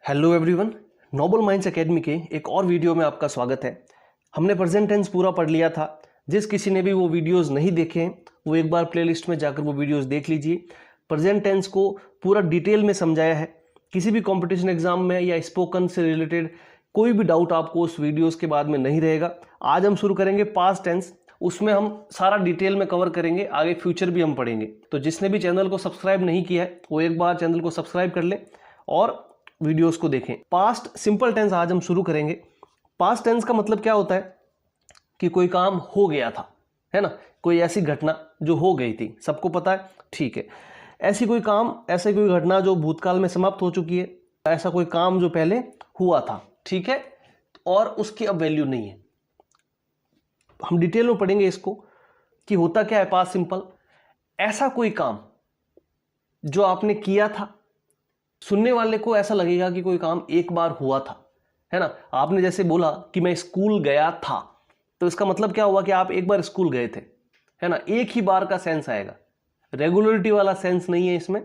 Hello everyone, noble minds academy के एक और वीडियो में आपका स्वागत है। हमने प्रेजेंट टेंस पूरा पढ़ लिया था। जिस किसी ने भी वो वीडियोस नहीं देखे हैं वो एक बार प्लेलिस्ट में जाकर वो वीडियोस देख लीजिए। प्रेजेंट टेंस को पूरा डिटेल में समझाया है। किसी भी कंपटीशन एग्जाम में या स्पोकन से रिलेटेड कोई भी डाउट आपको उस वीडियोज़ के बाद में नहीं रहेगा। आज हम शुरू करेंगे पास्ट टेंस, उसमें हम सारा डिटेल में कवर करेंगे, आगे फ्यूचर भी हम पढ़ेंगे। तो जिसने भी चैनल को सब्सक्राइब नहीं किया है वो एक बार चैनल को सब्सक्राइब कर ले और वीडियोस को देखें। पास्ट सिंपल टेंस आज हम शुरू करेंगे। पास्ट टेंस का मतलब क्या होता है कि कोई काम हो गया था, है ना, कोई ऐसी घटना जो हो गई थी, सबको पता है, ठीक है। ऐसी कोई काम, ऐसी कोई घटना जो भूतकाल में समाप्त हो चुकी है, ऐसा कोई काम जो पहले हुआ था, ठीक है, और उसकी अब वैल्यू नहीं है। हम डिटेल में पढ़ेंगे इसको कि होता क्या है पास्ट सिंपल। ऐसा कोई काम जो आपने किया था, सुनने वाले को ऐसा लगेगा कि कोई काम एक बार हुआ था, है ना। आपने जैसे बोला कि मैं स्कूल गया था, तो इसका मतलब क्या हुआ कि आप एक बार स्कूल गए थे, है ना। एक ही बार का सेंस आएगा, रेगुलरिटी वाला सेंस नहीं है इसमें।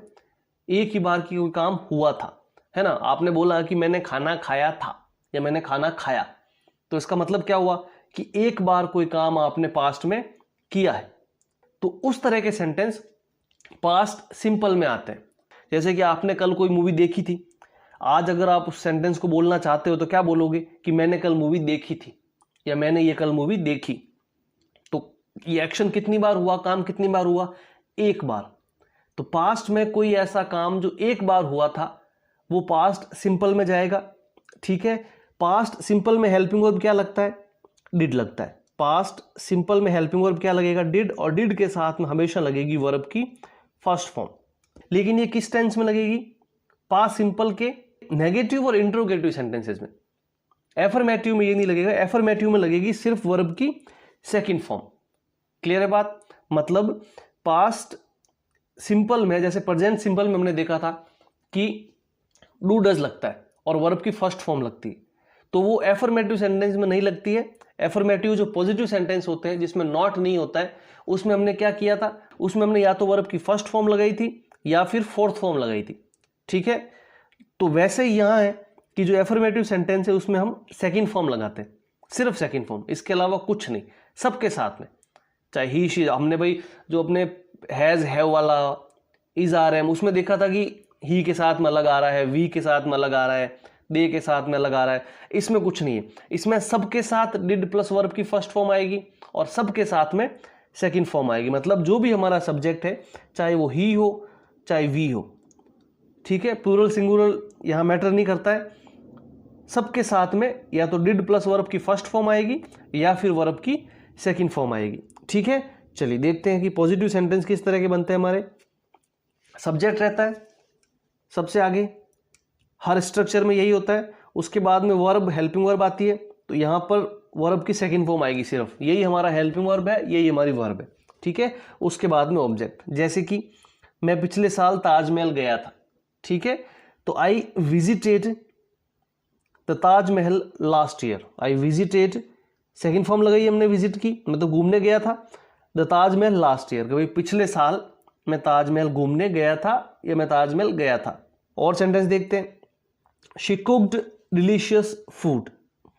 एक ही बार की कोई काम हुआ था, है ना। आपने बोला कि मैंने खाना खाया था या मैंने खाना खाया, तो इसका मतलब क्या हुआ कि एक बार कोई काम आपने पास्ट में किया है। तो उस तरह के सेंटेंस पास्ट सिंपल में आते हैं। जैसे कि आपने कल कोई मूवी देखी थी, आज अगर आप उस सेंटेंस को बोलना चाहते हो तो क्या बोलोगे कि मैंने कल मूवी देखी थी या मैंने ये कल मूवी देखी। तो ये एक्शन कितनी बार हुआ, काम कितनी बार हुआ, एक बार। तो पास्ट में कोई ऐसा काम जो एक बार हुआ था वो पास्ट सिंपल में जाएगा, ठीक है। पास्ट सिंपल में हेल्पिंग वर्ब क्या लगता है, डिड लगता है। पास्ट सिंपल में हेल्पिंग वर्ब क्या लगेगा, डिड, और डिड के साथ में हमेशा लगेगी वर्ब की फर्स्ट फॉर्म। लेकिन ये किस टेंस में लगेगी, पास्ट सिंपल के नेगेटिव और इंट्रोगेटिव सेंटेंसेस में। एफर्मेटिव में ये नहीं लगेगा, एफर्मेटिव में लगेगी सिर्फ वर्ब की सेकंड फॉर्म। क्लियर है बात। मतलब पास्ट सिंपल में, जैसे प्रेजेंट सिंपल में हमने देखा था कि डू डज लगता है और वर्ब की फर्स्ट फॉर्म लगती है, तो वो एफर्मेटिव सेंटेंस में नहीं लगती है। एफर्मेटिव जो पॉजिटिव सेंटेंस होते हैं जिसमें नॉट नहीं होता है, उसमें हमने क्या किया था, उसमें हमने या तो वर्ब की फर्स्ट फॉर्म लगाई थी या फिर फोर्थ फॉर्म लगाई थी, ठीक है। तो वैसे ही यहां है कि जो एफर्मेटिव सेंटेंस है उसमें हम सेकंड फॉर्म लगाते हैं, सिर्फ सेकंड फॉर्म, इसके अलावा कुछ नहीं, सबके साथ में। चाहे ही शी, हमने भाई जो अपने हैज हैव वाला इज आर एम, उसमें देखा था कि ही के साथ में अलग आ रहा है, वी के साथ में अलग आ रहा है, दे के साथ में अलग आ रहा है। इसमें कुछ नहीं है, इसमें सबके साथ डिड प्लस वर्ब की फर्स्ट फॉर्म आएगी और सबके साथ में सेकंड फॉर्म आएगी। मतलब जो भी हमारा सब्जेक्ट है, चाहे वो ही हो चाहे वी हो, ठीक है, प्लूरल सिंगुलर यहां मैटर नहीं करता है, सबके साथ में या तो डिड प्लस वर्ब की फर्स्ट फॉर्म आएगी या फिर वर्ब की सेकंड फॉर्म आएगी, ठीक है। चलिए देखते हैं कि पॉजिटिव सेंटेंस किस तरह के बनते हैं हमारे। सब्जेक्ट रहता है सबसे आगे, हर स्ट्रक्चर में यही होता है। उसके बाद में वर्ब, हेल्पिंग वर्ब आती है, तो यहां पर वर्ब की सेकंड फॉर्म आएगी, सिर्फ यही हमारा हेल्पिंग वर्ब है, यही हमारी वर्ब है, ठीक है। उसके बाद में ऑब्जेक्ट, जैसे कि मैं पिछले साल ताजमहल गया था, ठीक है, तो I visited the Taj Mahal last year. I visited, second form लगाई हमने विजिट की, मैं तो घूमने गया था, द ताजमहल लास्ट ईयर, भाई पिछले साल मैं ताजमहल घूमने गया था या मैं ताजमहल गया था। और सेंटेंस देखते हैं। She cooked delicious food,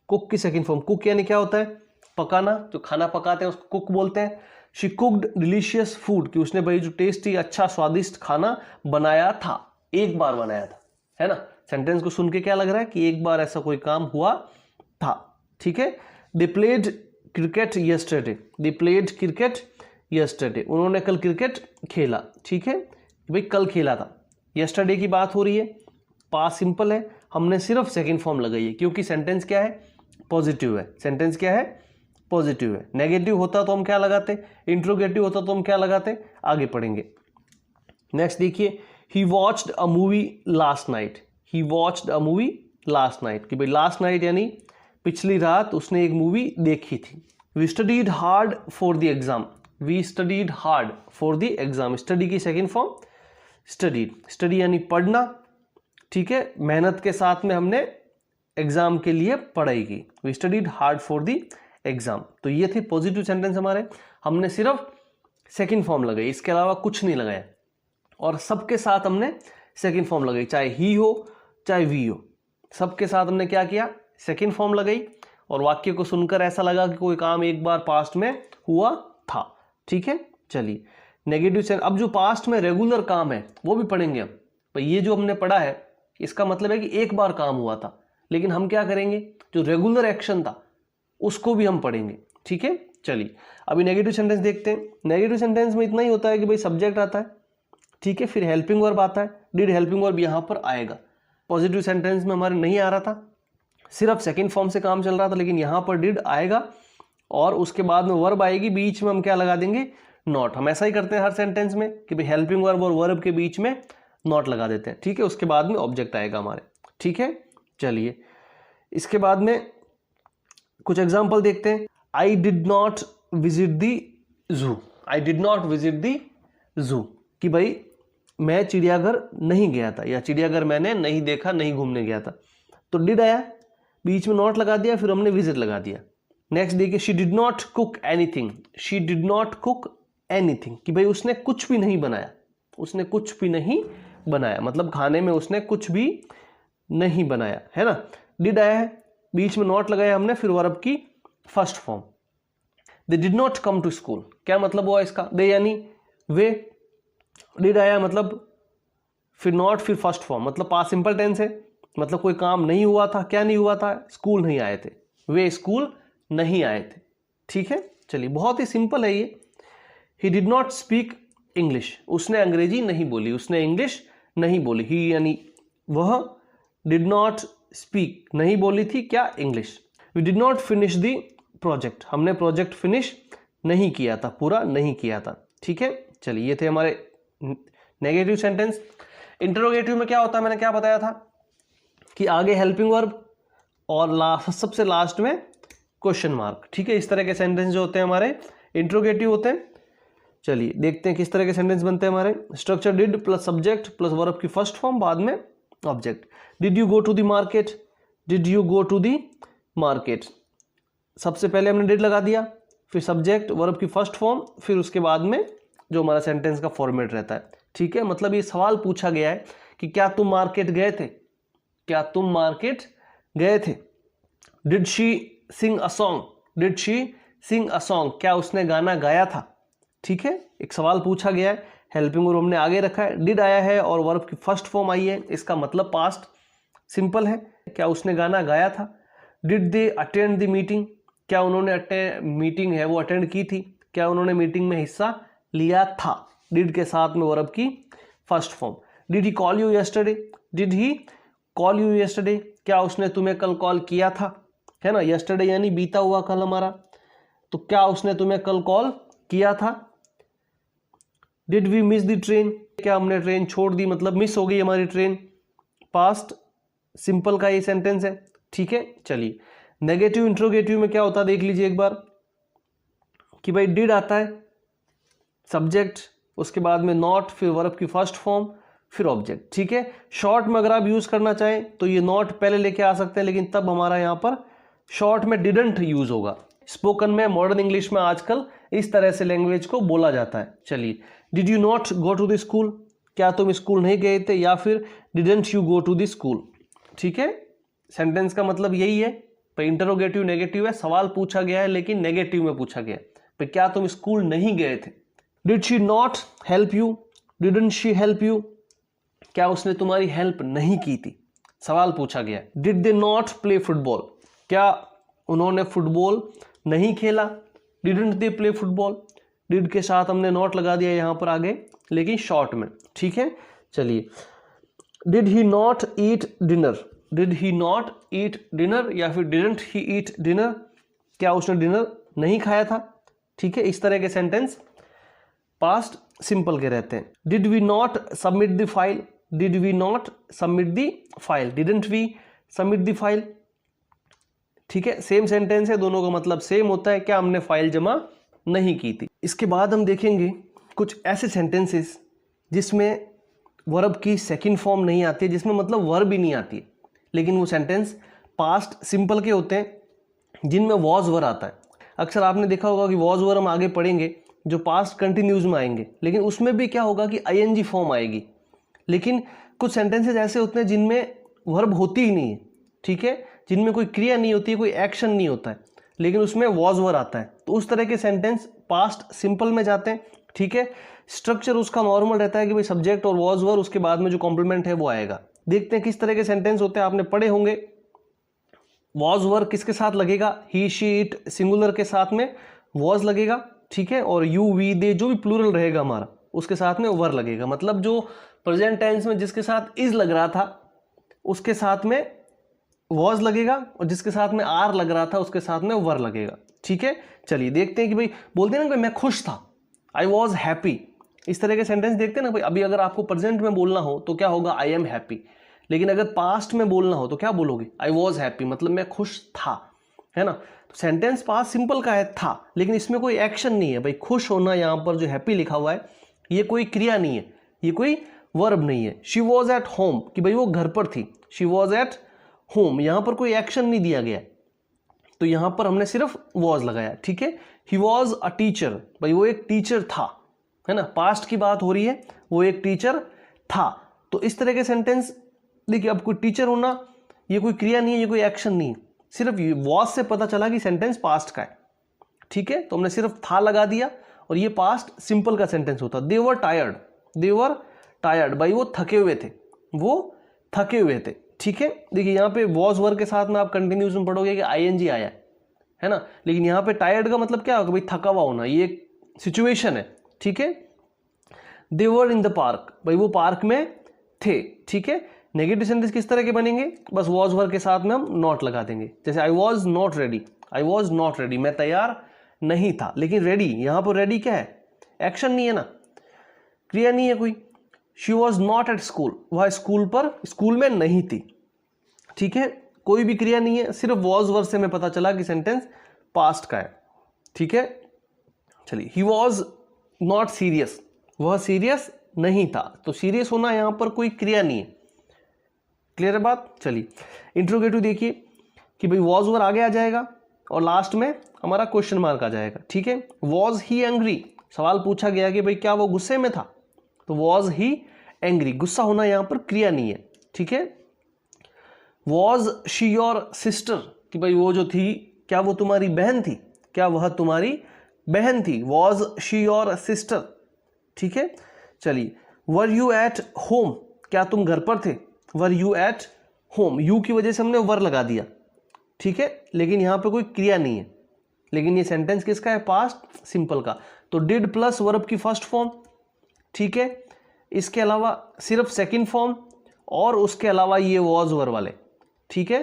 cook की सेकंड फॉर्म, कुक यानी क्या होता है, पकाना, जो खाना पकाते हैं उसको कुक बोलते हैं। शी कुक्ड डिलीशियस फूड, कि उसने भाई जो टेस्टी, अच्छा, स्वादिष्ट खाना बनाया था, एक बार बनाया था, है ना। सेंटेंस को सुन के क्या लग रहा है कि एक बार ऐसा कोई काम हुआ था, ठीक है। They played cricket yesterday, they played cricket yesterday, उन्होंने कल क्रिकेट खेला, ठीक है, भाई कल खेला था। यस्टरडे की बात हो रही है, पास्ट सिंपल है, हमने सिर्फ सेकंड फॉर्म लगाई है क्योंकि सेंटेंस क्या है, पॉजिटिव है। सेंटेंस क्या है, पॉजिटिव है। नेगेटिव होता तो हम क्या लगाते, इंट्रोगेटिव होता तो हम क्या लगाते, आगे पढ़ेंगे। नेक्स्ट देखिए, he watched a movie last night, he watched a movie last night, कि भाई लास्ट नाइट यानी पिछली रात उसने एक मूवी देखी थी। We studied hard for the exam, we studied hard for the exam, study की सेकेंड फॉर्म स्टडीड, स्टडी यानी पढ़ना, ठीक है, मेहनत के साथ में हमने एग्जाम के लिए पढ़ाई की। We studied hard for the exam. तो ये थे पॉजिटिव सेंटेंस हमारे, हमने सिर्फ सेकंड फॉर्म लगाई, इसके अलावा कुछ नहीं लगाया, और सबके साथ हमने सेकंड फॉर्म लगाई, चाहे ही हो चाहे वी हो, सबके साथ हमने क्या किया, सेकंड फॉर्म लगाई और वाक्य को सुनकर ऐसा लगा कि कोई काम एक बार पास्ट में हुआ था। ठीक है, चलिए नेगेटिव सेंस। अब जो पास्ट में रेगुलर काम है वो भी पढ़ेंगे हम। तो ये जो हमने पढ़ा है इसका मतलब है कि एक बार काम हुआ था, लेकिन हम क्या करेंगे, जो रेगुलर एक्शन था उसको भी हम पढ़ेंगे। ठीक है, चलिए अभी नेगेटिव सेंटेंस देखते हैं। नेगेटिव सेंटेंस में इतना ही होता है कि भाई सब्जेक्ट आता है, ठीक है, फिर हेल्पिंग वर्ब आता है, डिड हेल्पिंग वर्ब यहाँ पर आएगा। पॉजिटिव सेंटेंस में हमारे नहीं आ रहा था, सिर्फ सेकंड फॉर्म से काम चल रहा था, लेकिन यहाँ पर डिड आएगा और उसके बाद में वर्ब आएगी, बीच में हम क्या लगा देंगे, नॉट। हम ऐसा ही करते हैं हर सेंटेंस में कि भाई हेल्पिंग वर्ब और वर्ब के बीच में नॉट लगा देते हैं। ठीक है, उसके बाद में ऑब्जेक्ट आएगा हमारे। ठीक है, चलिए इसके बाद में कुछ एग्जाम्पल देखते हैं। I did not visit the zoo, I did not visit the zoo, कि भाई मैं चिड़ियाघर नहीं गया था या चिड़ियाघर मैंने नहीं देखा, नहीं घूमने गया था। तो डिड आया, बीच में नॉट लगा दिया, फिर हमने विजिट लगा दिया। नेक्स्ट देखिए, she did not cook anything, she did not cook anything, कि भाई उसने कुछ भी नहीं बनाया, उसने कुछ भी नहीं बनाया, मतलब खाने में उसने कुछ भी नहीं बनाया, है ना। डिड आया है, बीच में नॉट लगाया हमने, फिर वर्ब की first form. They did not come to school, क्या मतलब हुआ इसका, दे यानी वे, डिड आया मतलब फिर नॉट फिर फर्स्ट फॉर्म, मतलब पास्ट सिंपल टेंस है, मतलब कोई काम नहीं हुआ था। क्या नहीं हुआ था, स्कूल नहीं आए थे, वे स्कूल नहीं आए थे। ठीक है, चलिए बहुत ही सिंपल है ये। He did not speak English, उसने अंग्रेजी नहीं बोली, उसने इंग्लिश नहीं बोली। ही यानी वह, डिड नॉट स्पीक नहीं बोली थी क्या, English. We did not finish the project, हमने प्रोजेक्ट फिनिश नहीं किया था, पूरा नहीं किया था। ठीक है, चलिए ये थे हमारे नेगेटिव सेंटेंस। इंटरोगेटिव में क्या होता है, मैंने क्या बताया था कि आगे हेल्पिंग वर्ब और सबसे लास्ट में क्वेश्चन मार्क। ठीक है, इस तरह के सेंटेंस जो होते हैं हमारे इंटरोगेटिव होते हैं। चलिए देखते हैं किस तरह के सेंटेंस बनते हैं हमारे। Structure did plus subject plus verb की फर्स्ट फॉर्म, बाद में object. Did you go to the market, did you go to the market, सबसे पहले हमने डिड लगा दिया, फिर सब्जेक्ट वर्ब की फर्स्ट फॉर्म, फिर उसके बाद में जो हमारा सेंटेंस का फॉर्मेट रहता है। ठीक है, मतलब ये सवाल पूछा गया है कि क्या तुम मार्केट गए थे, क्या तुम मार्केट गए थे। Did she Singh a song, did she Singh a song, क्या उसने गाना गाया था। ठीक है, एक सवाल पूछा गया है, हेल्पिंग वर्ब हमने आगे रखा है, डिड आया है और वर्ब की फर्स्ट फॉर्म आई है, इसका मतलब पास्ट सिंपल है, क्या उसने गाना गाया था। Did they attend the meeting, क्या उन्होंने मीटिंग है वो अटेंड की थी, क्या उन्होंने मीटिंग में हिस्सा लिया था। डिड के साथ में वर्ब की first form. Did he call you yesterday, did he call you yesterday, क्या उसने तुम्हें कल कॉल किया था, है ना। यस्टरडे यानी बीता हुआ कल हमारा, तो क्या उसने तुम्हें कल कॉल किया था। Did we miss the train, क्या हमने ट्रेन छोड़ दी, मतलब मिस हो गई हमारी ट्रेन, पास्ट सिंपल का ये सेंटेंस है। ठीक है, चलिए नेगेटिव इंट्रोगेटिव में क्या होता है देख लीजिए एक बार, कि भाई डिड आता है, सब्जेक्ट, उसके बाद में नॉट, फिर वर्ब की फर्स्ट फॉर्म, फिर ऑब्जेक्ट। ठीक है, शॉर्ट में अगर आप यूज करना चाहें तो ये नॉट पहले लेके आ सकते हैं, लेकिन तब हमारा यहाँ पर शॉर्ट में डिडंट यूज होगा। स्पोकन में, मॉडर्न इंग्लिश में आजकल इस तरह से लैंग्वेज को बोला जाता है। चलिए, did you not go to the school, क्या तुम स्कूल नहीं गए थे, या फिर didn't you go to the school. ठीक है, सेंटेंस का मतलब यही है, पर इंटरोगेटिव नेगेटिव है, सवाल पूछा गया है लेकिन नेगेटिव में पूछा गया है, क्या तुम स्कूल नहीं गए थे। Did she not help you, didn't she help you, क्या उसने तुम्हारी हेल्प नहीं की थी, सवाल पूछा गया है। Did they not play football, क्या उन्होंने फुटबॉल नहीं खेला, didn't they play football. Did के साथ हमने नॉट लगा दिया यहाँ पर आगे, लेकिन शॉर्ट में। ठीक है, चलिए, did he not eat dinner, did he not eat dinner, या फिर डिडंट ही ईट डिनर, क्या उसने डिनर नहीं खाया था। ठीक है, इस तरह के सेंटेंस पास्ट सिंपल के रहते हैं। Did we not submit the file, did we not submit the file, didn't we submit the file. ठीक है, सेम सेंटेंस है, दोनों का मतलब सेम होता है, क्या हमने फाइल जमा नहीं की थी। इसके बाद हम देखेंगे कुछ ऐसे सेंटेंसेस जिसमें वर्ब की सेकंड फॉर्म नहीं आती है, जिसमें मतलब वर्ब ही नहीं आती है, लेकिन वो सेंटेंस पास्ट सिंपल के होते हैं जिनमें वॉज वर आता है। अक्सर आपने देखा होगा कि वॉज वर हम आगे पढ़ेंगे जो पास्ट कंटिन्यूज में आएंगे, लेकिन उसमें भी क्या होगा कि आईएनजी फॉर्म आएगी। लेकिन कुछ सेंटेंसेस ऐसे होते हैं जिनमें वर्ब होती ही नहीं है, ठीक है, जिनमें कोई क्रिया नहीं होती है, कोई एक्शन नहीं होता है, लेकिन उसमें वॉज वर आता है, तो उस तरह के सेंटेंस पास्ट सिंपल में जाते हैं। ठीक है, स्ट्रक्चर उसका नॉर्मल रहता है कि भाई सब्जेक्ट और वॉज वर, उसके बाद में जो कॉम्प्लीमेंट है वो आएगा। देखते हैं किस तरह के सेंटेंस होते हैं, आपने पढ़े होंगे। वॉज वर किसके साथ लगेगा, ही शी इट सिंगुलर के साथ में वॉज लगेगा, ठीक है, और यू वी दे जो भी प्लूरल रहेगा हमारा उसके साथ में वर लगेगा। मतलब जो प्रेजेंट टेंस में जिसके साथ इज लग रहा था उसके साथ में वॉज लगेगा, और जिसके साथ में आर लग रहा था उसके साथ में वर लगेगा। ठीक है, चलिए देखते हैं कि भाई बोलते हैं ना कि मैं खुश था, आई वॉज हैप्पी, इस तरह के सेंटेंस देखते हैं ना भाई। अभी अगर आपको प्रेजेंट में बोलना हो तो क्या होगा, आई एम हैप्पी, लेकिन अगर पास्ट में बोलना हो तो क्या बोलोगे, आई वॉज हैप्पी, मतलब मैं खुश था, है ना। तो सेंटेंस पास्ट सिंपल का है था, लेकिन इसमें कोई एक्शन नहीं है भाई। खुश होना यहाँ पर जो हैप्पी लिखा हुआ है ये कोई क्रिया नहीं है, ये कोई वर्ब नहीं है। शी वॉज एट होम, कि भाई वो घर पर थी, शी वॉज एट होम, यहाँ पर कोई एक्शन नहीं दिया गया, तो यहाँ पर हमने सिर्फ वॉज लगाया। ठीक है, ही वॉज अ टीचर, भाई वो एक टीचर था, है ना, पास्ट की बात हो रही है, वो एक टीचर था। तो इस तरह के सेंटेंस देखिए, अब कोई टीचर होना ये कोई क्रिया नहीं है, ये कोई एक्शन नहीं है, सिर्फ वॉज से पता चला कि सेंटेंस पास्ट का है। ठीक है, तो हमने सिर्फ था लगा दिया, और ये पास्ट सिंपल का सेंटेंस होता। दे were tired, they were tired, भाई वो थके हुए थे, वो थके हुए थे। ठीक है, देखिए यहाँ पे वॉज वर के साथ में आप कंटिन्यूस में पढ़ोगे कि आईएनजी आया है ना, लेकिन यहाँ पे टायर्ड का मतलब क्या होगा, भाई थका हुआ होना, ये एक सिचुएशन है। ठीक है, दे वर इन द पार्क, भाई वो पार्क में थे। ठीक है, नेगेटिव सेंटेंस किस तरह के बनेंगे, बस वॉज वर के साथ में हम नॉट लगा देंगे। जैसे I was not ready, I was not ready, मैं तैयार नहीं था, लेकिन रेडी, यहां पर रेडी क्या है, एक्शन नहीं है ना, क्रिया नहीं है कोई। She was not at school, वह स्कूल में नहीं थी। ठीक है, कोई भी क्रिया नहीं है, सिर्फ वॉज वर से हमें पता चला कि सेंटेंस पास्ट का है। ठीक है, चलिए, ही वॉज नॉट सीरियस, वह सीरियस नहीं था, तो सीरियस होना यहां पर कोई क्रिया नहीं है। क्लियर है बात। चलिए इंट्रोगेटिव देखिए कि भाई वॉज वर आगे आ जाएगा और लास्ट में हमारा क्वेश्चन मार्क आ जाएगा। ठीक है, वॉज ही एंग्री, सवाल पूछा गया कि भाई क्या वो गुस्से में था, तो वॉज ही एंग्री, गुस्सा होना यहां पर क्रिया नहीं है। ठीक है, वॉज शी योर सिस्टर, कि भाई वो जो थी क्या वो तुम्हारी बहन थी, क्या वह तुम्हारी बहन थी, वॉज शी योर सिस्टर। ठीक है, चलिए, वर यू एट होम, क्या तुम घर पर थे, were you at home, you की वजह से हमने वर लगा दिया। ठीक है, लेकिन यहां पे कोई क्रिया नहीं है, लेकिन ये सेंटेंस किसका है, पास्ट सिंपल का, तो डिड प्लस वर्ब की फर्स्ट फॉर्म। ठीक है, इसके अलावा सिर्फ सेकंड फॉर्म, और उसके अलावा ये वॉज वर वाले। ठीक है,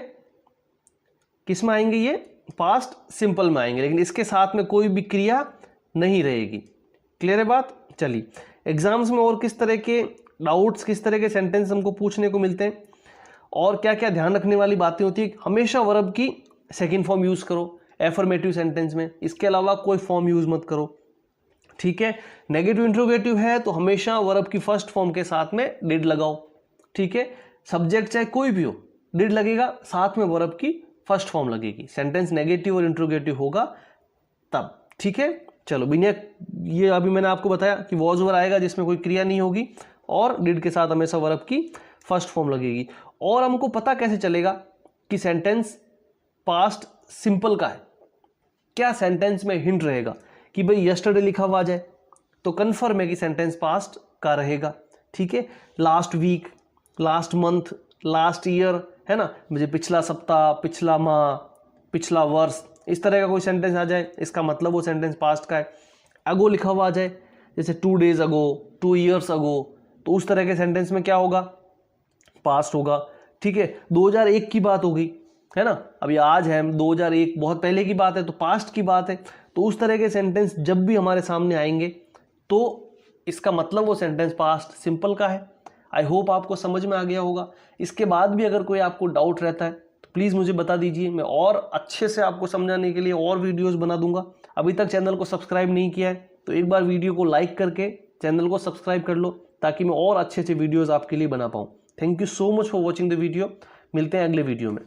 किस में आएंगे, ये पास्ट सिंपल में आएंगे, लेकिन इसके साथ में कोई भी क्रिया नहीं रहेगी। क्लियर है बात। चलिए, एग्जाम्स में और किस तरह के डाउट्स, किस तरह के सेंटेंस हमको पूछने को मिलते हैं, और क्या क्या ध्यान रखने वाली बातें होती है। हमेशा वर्ब की सेकंड फॉर्म यूज करो एफर्मेटिव सेंटेंस में, इसके अलावा कोई फॉर्म यूज मत करो। ठीक है, नेगेटिव इंट्रोगेटिव है तो हमेशा वर्ब की फर्स्ट फॉर्म के साथ में डिड लगाओ। ठीक है, सब्जेक्ट चाहे कोई भी हो, डिड लगेगा, साथ में वर्ब की फर्स्ट फॉर्म लगेगी। सेंटेंस नेगेटिव और इंट्रोगेटिव होगा तब। ठीक है, चलो बिना, ये अभी मैंने आपको बताया कि वॉज वर आएगा जिसमें कोई क्रिया नहीं होगी, और डिड के साथ हमेशा वर्ब की फर्स्ट फॉर्म लगेगी। और हमको पता कैसे चलेगा कि सेंटेंस पास्ट सिंपल का है, क्या सेंटेंस में हिंट रहेगा कि भाई यस्टरडे लिखा हुआ आ जाए तो कन्फर्म है कि सेंटेंस पास्ट का रहेगा। ठीक है, last week, last month, last year, है ना, मुझे पिछला सप्ताह, पिछला माह, पिछला वर्ष, इस तरह का कोई सेंटेंस आ जाए इसका मतलब वो सेंटेंस पास्ट का है। अगो लिखा हुआ आ जाए, जैसे 2 डेज अगो, 2 ईयर्स अगो, तो उस तरह के सेंटेंस में क्या होगा, पास्ट होगा। ठीक है, 2001 की बात होगी, है ना, अभी आज है 2001, बहुत पहले की बात है तो पास्ट की बात है। तो उस तरह के सेंटेंस जब भी हमारे सामने आएंगे तो इसका मतलब वो सेंटेंस पास्ट सिंपल का है। आई होप आपको समझ में आ गया होगा। इसके बाद भी अगर कोई आपको डाउट रहता है तो प्लीज़ मुझे बता दीजिए, मैं और अच्छे से आपको समझाने के लिए और वीडियोस बना दूंगा। अभी तक चैनल को सब्सक्राइब नहीं किया है तो एक बार वीडियो को लाइक करके चैनल को सब्सक्राइब कर लो, ताकि मैं और अच्छे अच्छे वीडियोज़ आपके लिए बना पाऊँ। Thank you so much for watching the video. मिलते हैं अगले वीडियो में।